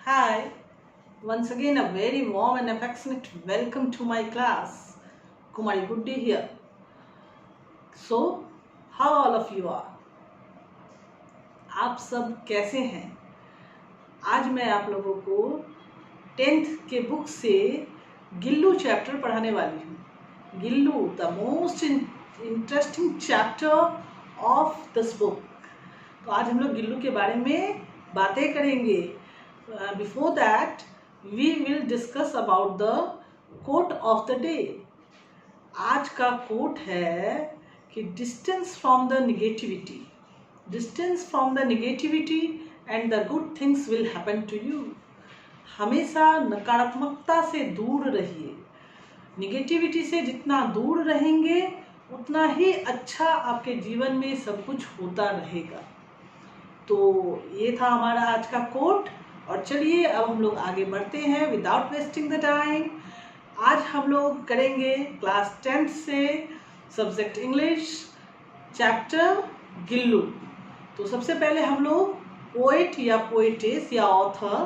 Hi, once again a very warm and affectionate welcome to my class. Kumari Guddi here. So, how all of you are? आप सब कैसे हैं? आज मैं आप लोगों को 10th के बुक से गिल्लू चैप्टर पढ़ाने वाली हूँ. Gillu, the most interesting chapter of this book. तो आज हम लोग गिल्लू के बारे में बातें करेंगे. Before that, we will discuss about the quote of the day. आज का कोट है कि distance from the negativity and the good things will happen to you. हमेशा नकारात्मकता से दूर रहिए. निगेटिविटी से जितना दूर रहेंगे उतना ही अच्छा आपके जीवन में सब कुछ होता रहेगा. तो ये था हमारा आज का कोट. और चलिए अब हम लोग आगे बढ़ते हैं विदाउट वेस्टिंग द टाइम. आज हम लोग करेंगे क्लास 10th से सब्जेक्ट इंग्लिश चैप्टर गिल्लू. तो सबसे पहले हम लोग पोएट या पोएटेस या ऑथर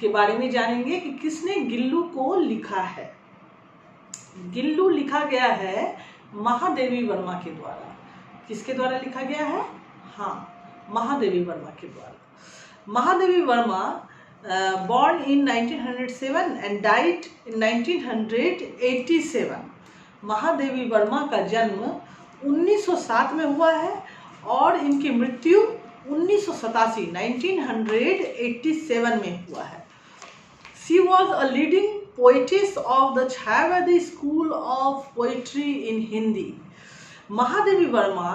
के बारे में जानेंगे कि किसने गिल्लू को लिखा है. गिल्लू लिखा गया है महादेवी वर्मा के द्वारा. किसके द्वारा लिखा गया है? हाँ, महादेवी वर्मा के द्वारा. Mahadevi Verma born in 1907 and died in 1987. Mahadevi Verma का जन्म 1907 में हुआ है और इनकी मृत्यु 1987 में हुआ है. She was a leading poetess of the Chayawadi School of Poetry in Hindi. Mahadevi Verma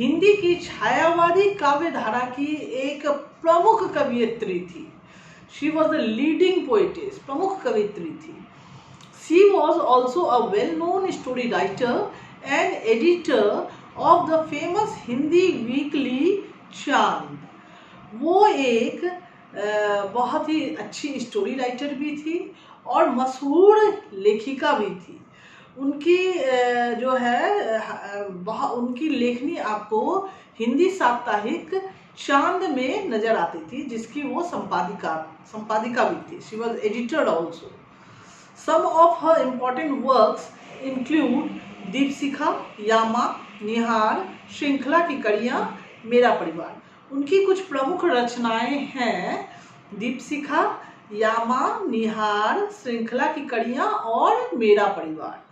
Hindi की छायावादी काव्य धारा की एक प्रमुख कवियत्री थी. She was a leading poetess, प्रमुख कवियत्री थी. She was also a well-known story writer and editor of the famous Hindi weekly चांद. वो एक बहुत ही अच्छी स्टोरी राइटर भी थी और मशहूर लेखिका भी थी. उनकी जो है उनकी लेखनी आपको हिंदी साप्ताहिक चांद में नजर आती थी जिसकी वो संपादिका भी थी. She was editor also. Some of her important works include Deepshikha, Yama, Nihar, Shrinkhala ki कड़ियाँ, मेरा परिवार. उनकी कुछ प्रमुख रचनाएं हैं दीपशिखा, यामा, निहार, श्रृंखला की कड़ियाँ और मेरा परिवार.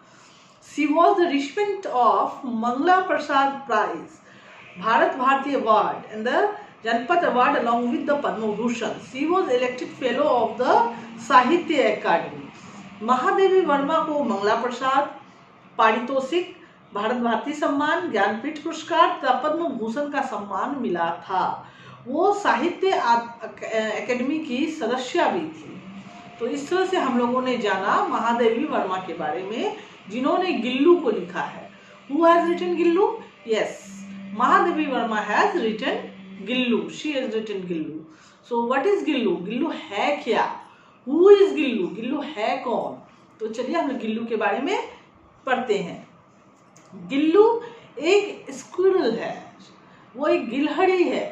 She was the recipient of Mangala Prasad Prize, Bharat Bharati Award and the Janpat Award along with the Padma Bhushan. She was elected fellow of the Sahitya Academy. Mahadevi Verma को मंगला प्रसाद, पारितोषिक, भारत भारती सम्मान, ज्ञानपीठ पुरस्कार तथा पद्म भूषण का सम्मान मिला था. वो साहित्य अकेडमी की सदस्य भी थी. तो इस तरह से हम लोगों ने जाना महादेवी वर्मा के बारे में जिन्होंने गिल्लू को लिखा है. Who has written Gillu? Yes, Mahadevi Verma has written Gillu. She has written Gillu. So what is Gillu? Gillu है क्या? Who is Gillu? गिल्लू है कौन? तो चलिए हम गिल्लू के बारे में पढ़ते हैं. गिल्लू एक स्क्विरल है, वो एक गिलहरी है.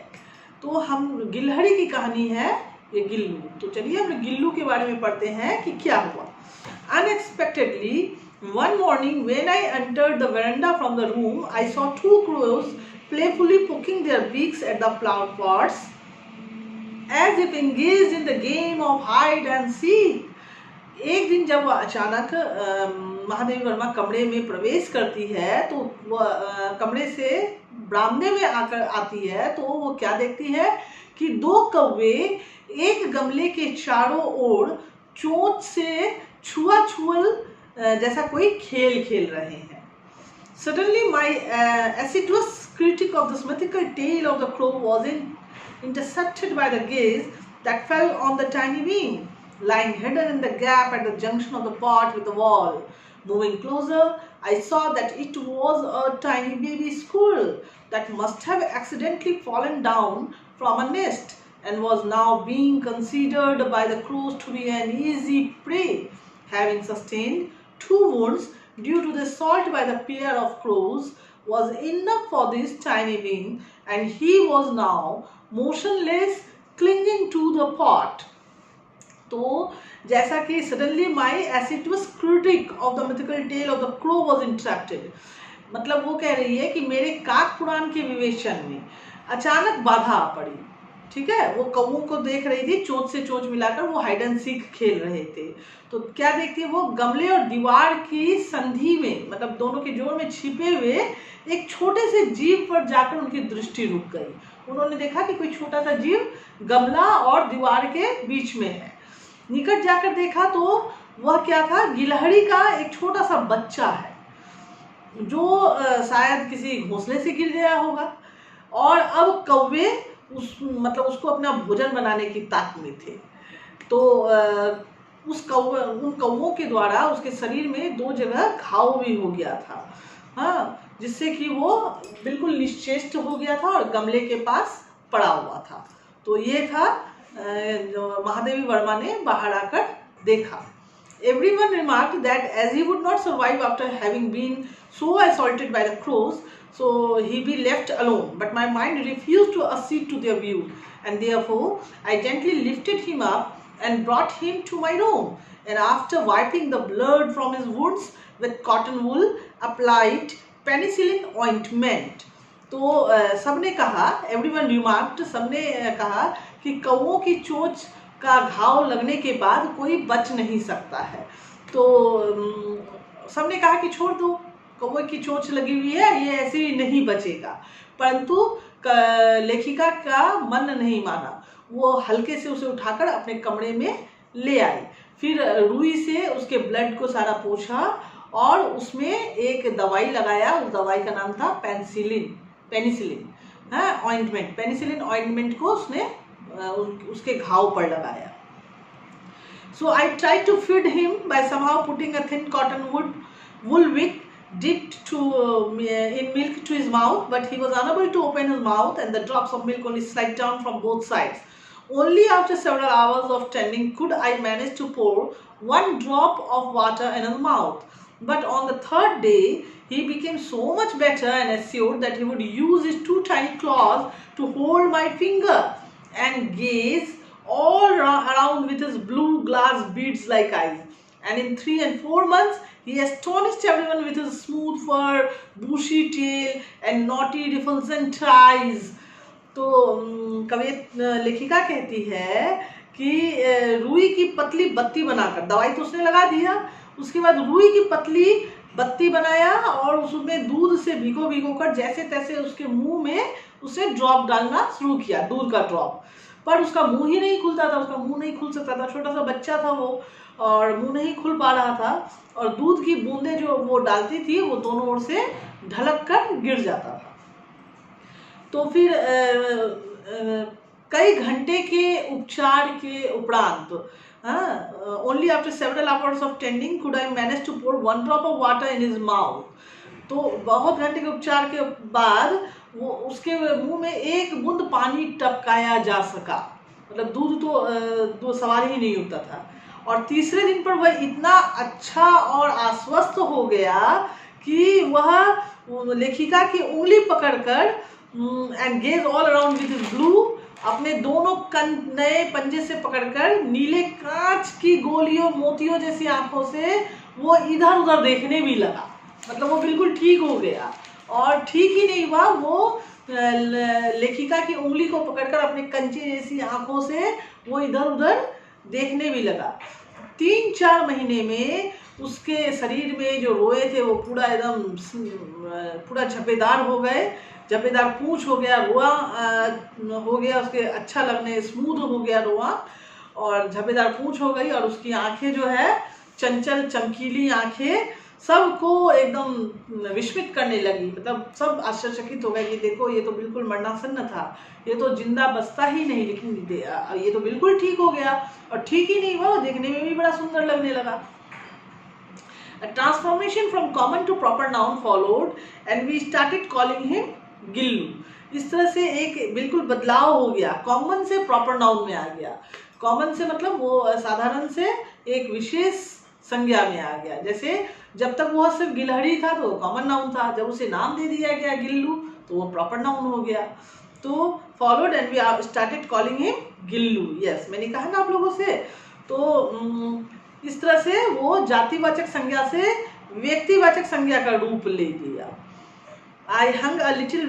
तो हम गिलहरी की कहानी है ये गिल्लू. तो चलिए हम गिल्लू के बारे में पढ़ते हैं कि क्या हुआ. Unexpectedly, one morning when I entered the veranda from the room, I saw two crows playfully poking their beaks at the flower pots as if engaged in the game of hide and seek. एक दिन जब अचानक महादेवी वर्मा कमरे में प्रवेश करती है तो कमरे से बरामदे में आती है तो वो क्या देखती है कि दो कौवे एक गमले के चारों ओर चोंच से छुआछुअल जैसा कोई खेल खेल रहे हैं. Suddenly my assiduous critic of the mythical tale of the crow was intercepted by the gaze that fell on the tiny being lying hidden in the gap at the junction of the pot with the wall. Moving closer, I saw that it was a tiny baby squirrel that must have accidentally fallen down from a nest and was now being considered by the crows to be an easy prey. Having sustained 2 wounds due to the assault by the pair of crows was enough for this tiny being, and he was now motionless, clinging to the pot. तो जैसा कि suddenly my assiduous critic of the mythical tale of the crow was interrupted, मतलब वो कह रही है कि मेरे काक पुराण के विवेचन में अचानक बाधा आ पड़ी। ठीक है, वो कौओं को देख रही थी, चोंच से चोंच मिलाकर वो हाइड एंड सीक खेल रहे थे। तो क्या देखती है वो, गमले और दीवार की संधि में, मतलब दोनों के जोड़ में छिपे हुए एक छोटे से जीव पर जाकर उनकी दृष्टि रुक गई। उन्होंने देखा कि कोई छोटा सा जीव गमला और दीवार के बीच में है। निकट जाकर देखा तो वह क्या था, गिलहरी का एक छोटा सा बच्चा है जो शायद किसी घोंसले से गिर गया होगा, और अब कौवे उसको अपना भोजन बनाने की ताक में थे। तो उन कौवों के द्वारा उसके शरीर में 2 जगह घाव भी हो गया था, हाँ, जिससे कि वो बिल्कुल निश्चेष्ट हो गया था और गमले के पास पड़ा हुआ था। तो ये था जो महादेवी वर्मा ने बाहर आकर देखा। Everyone remarked that as he would not survive after having been so assaulted by the crows, so he be left alone. But my mind refused to accede to their view, and therefore I gently lifted him up and brought him to my room. And after wiping the blood from his wounds with cotton wool, applied penicillin ointment. तो सबने कहा, everyone remarked, सबने कहा कि कौओं की चोंच का घाव लगने के बाद कोई बच नहीं सकता है। तो सबने कहा कि छोड़ दो, कौवे की चोंच लगी हुई है, ये ऐसे ही नहीं बचेगा। परंतु लेखिका का मन नहीं माना, वो हल्के से उसे उठाकर अपने कमरे में ले आई। फिर रुई से उसके ब्लड को सारा पोंछा और उसमें एक दवाई लगाया। उस दवाई का नाम था पेनिसिलिन, ऑइंटमेंट। पेनिसिलिन ऑइंटमेंट को उसने उसके घाव पर लगाया। So I tried to feed him by somehow putting a thin cotton wool wick dipped in milk to his mouth, but he was unable to open his mouth, and the drops of milk only slid down from both sides. Only after several hours of tending could I manage to pour 1 drop of water in his mouth. But on the 3rd day, he became so much better and assured that he would use his 2 tiny claws to hold my finger and gaze all around with his blue glass beads like eyes. And in 3 and 4 months, he astonished everyone with his smooth fur, bushy tail, and naughty refulgent eyes. तो लेखिका कहती है कि रुई की पतली बत्ती बनाकर, दवाई तो उसने लगा दिया, उसके बाद रुई की पतली बत्ती बनाया और उसमें दूध से भिगो कर जैसे तैसे उसके मुंह में उसे ड्रॉप डालना शुरू किया, दूध का ड्रॉप। पर उसका मुंह ही नहीं खुलता था, उसका मुंह नहीं खुल सकता था, छोटा सा बच्चा था वो, और मुंह नहीं खुल पा रहा था, और दूध की बूंदें जो वो डालती थी वो दोनों ओर से ढलक कर गिर जाता था। तो फिर कई घंटे के उपचार के उपरांत, only after several hours of tending could I manage to pour 1 drop of water in his mouth. तो बहुत घंटे के उपचार के बाद वो उसके मुंह में 1 बूंद पानी टपकाया जा सका, मतलब दूध तो सवाल ही नहीं उठता था। और तीसरे दिन पर वह इतना अच्छा और आश्वस्त हो गया कि वह लेखिका की उंगली पकड़कर and gaze all around with his blue, अपने दोनों नए पंजे से पकड़कर नीले कांच की गोलियों मोतियों जैसी आंखों से वो इधर उधर देखने भी लगा। मतलब वो बिल्कुल ठीक हो गया, और ठीक ही नहीं हुआ, वो लेखिका की उंगली को पकड़कर अपने कंचे जैसी आंखों से वो इधर उधर देखने भी लगा। 3-4 महीने में उसके शरीर में जो रोए थे वो पूरा एकदम पूरा झपेदार हो गए, झपेदार पूंछ हो गया, रोआ हो गया, उसके अच्छा लगने स्मूथ हो गया रोआ, और झपेदार पूंछ हो गई, और उसकी आंखें जो है चंचल चमकीली आंखें सबको एकदम विस्मित करने लगी। मतलब सब आश्चर्यचकित हो गए कि देखो ये तो बिल्कुल मरणासन्न था, ये तो जिंदा बचता ही नहीं, लेकिन ये तो बिल्कुल ठीक हो गया, और ठीक ही नहीं हुआ, देखने में भी बड़ा सुंदर लगने लगा। A transformation from common to proper noun followed and we started calling him Gillu. इस तरह से एक बिल्कुल बदलाव हो गया, कॉमन से प्रॉपर नाउन में आ गया। कॉमन से मतलब वो साधारण से एक विशेष संज्ञा में आ गया। जैसे जब तक वो सिर्फ गिलहरी था तो कॉमन नाउन था, जब उसे नाम दे दिया गया गिल्लू तो वो प्रॉपर नाउन हो गया। तो followed and we started calling him Gillu. Yes, मैंने कहा ना आप लोगों से। तो इस तरह से वो जातिवाचक संज्ञा से व्यक्तिवाचक संज्ञा का रूप ले लिया। I hung a little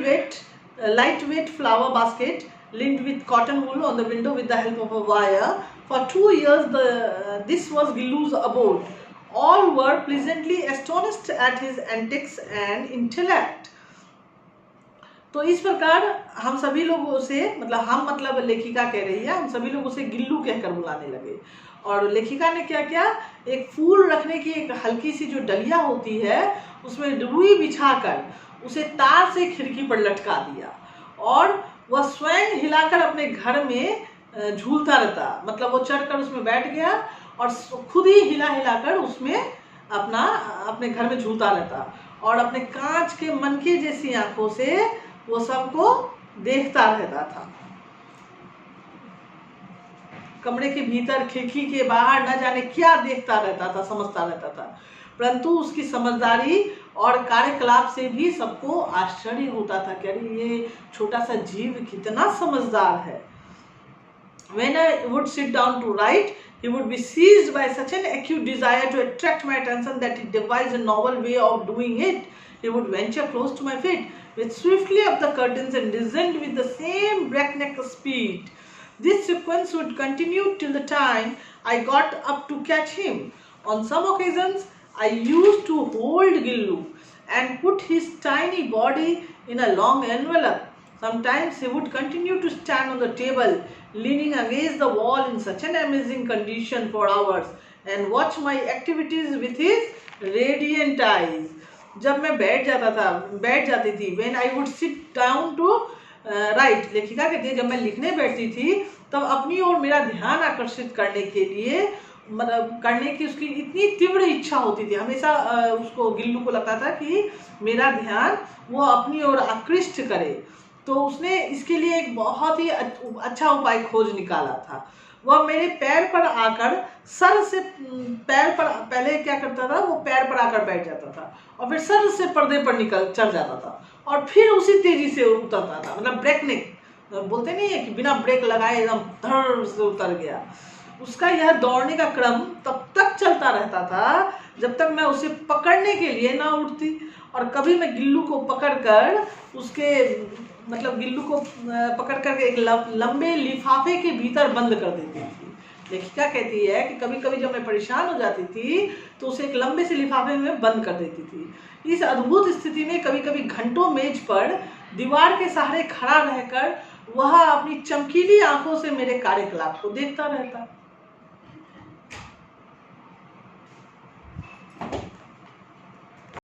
lightweight flower basket linked with cotton wool on the window with the help of a wire. For 2 years, this was Gillu's abode. All were pleasantly astonished at his antics and intellect. तो इस प्रकार हम सभी लोग उसे हम लेखिका कह रही है, हम सभी लोग उसे गिल्लू कहकर बुलाने लगे। और लेखिका ने क्या किया, एक फूल रखने की एक हल्की सी जो डलिया होती है उसमें रुई बिछाकर उसे तार से खिड़की पर लटका दिया और वह स्वयं हिलाकर अपने घर में झूलता रहता। वो चढ़कर उसमें बैठ गया और खुद ही हिलाकर उसमें अपने घर में झूलता रहता और अपने कांच के मनके जैसी आंखों से वो सबको देखता रहता था। कमरे के भीतर खिड़की के बाहर न जाने क्या देखता रहता था, समझता रहता था, परंतु उसकी समझदारी और कार्यकलाप से भी सबको आश्चर्य होता था कि अरे ये छोटा सा जीव कितना समझदार है। When I would sit down to write, he would be seized by such an acute desire to attract my attention that he devised a novel way of doing it. He would venture close to my feet, with swiftly up the curtains and descend with the same breakneck speed. This sequence would continue till the time I got up to catch him. On some occasions, I used to hold Gillu and put his tiny body in a long envelope. Sometimes he would continue to stand on the table, leaning against the wall in such an amazing condition for hours and watch my activities with his radiant eyes. जब मैं बैठ जाती थी, when I would sit down to right, लेखिका कहती है जब मैं लिखने बैठती थी तब अपनी ओर मेरा ध्यान आकर्षित करने के लिए करने की उसकी इतनी तीव्र इच्छा होती थी। हमेशा उसको गिल्लू को लगता था कि मेरा ध्यान वो अपनी ओर आकृष्ट करे, तो उसने इसके लिए एक बहुत ही अच्छा उपाय खोज निकाला था। वह मेरे पैर पर आकर सर से पैर पर पहले क्या करता था, वो पैर पर आकर बैठ जाता था और फिर सर से पर्दे पर चढ़ जाता था और फिर उसी तेजी से उतरता था। ब्रेकनेक बोलते नहीं है कि बिना ब्रेक लगाए एकदम धड़ से उतर गया। उसका यह दौड़ने का क्रम तब तक चलता रहता था जब तक मैं उसे पकड़ने के लिए ना उठती, और कभी मैं गिल्लू को पकड़कर उसके गिल्लू को पकड़कर एक लंबे लिफाफे के भीतर बंद कर देती थी। लेखिका कहती है कि कभी कभी जब मैं परेशान हो जाती थी तो उसे एक लंबे से लिफाफे में बंद कर देती थी। इस अद्भुत स्थिति में कभी कभी घंटों मेज पर दीवार के सहारे खड़ा रहकर वह अपनी चमकीली आंखों से मेरे कार्यकलाप को देखता रहता।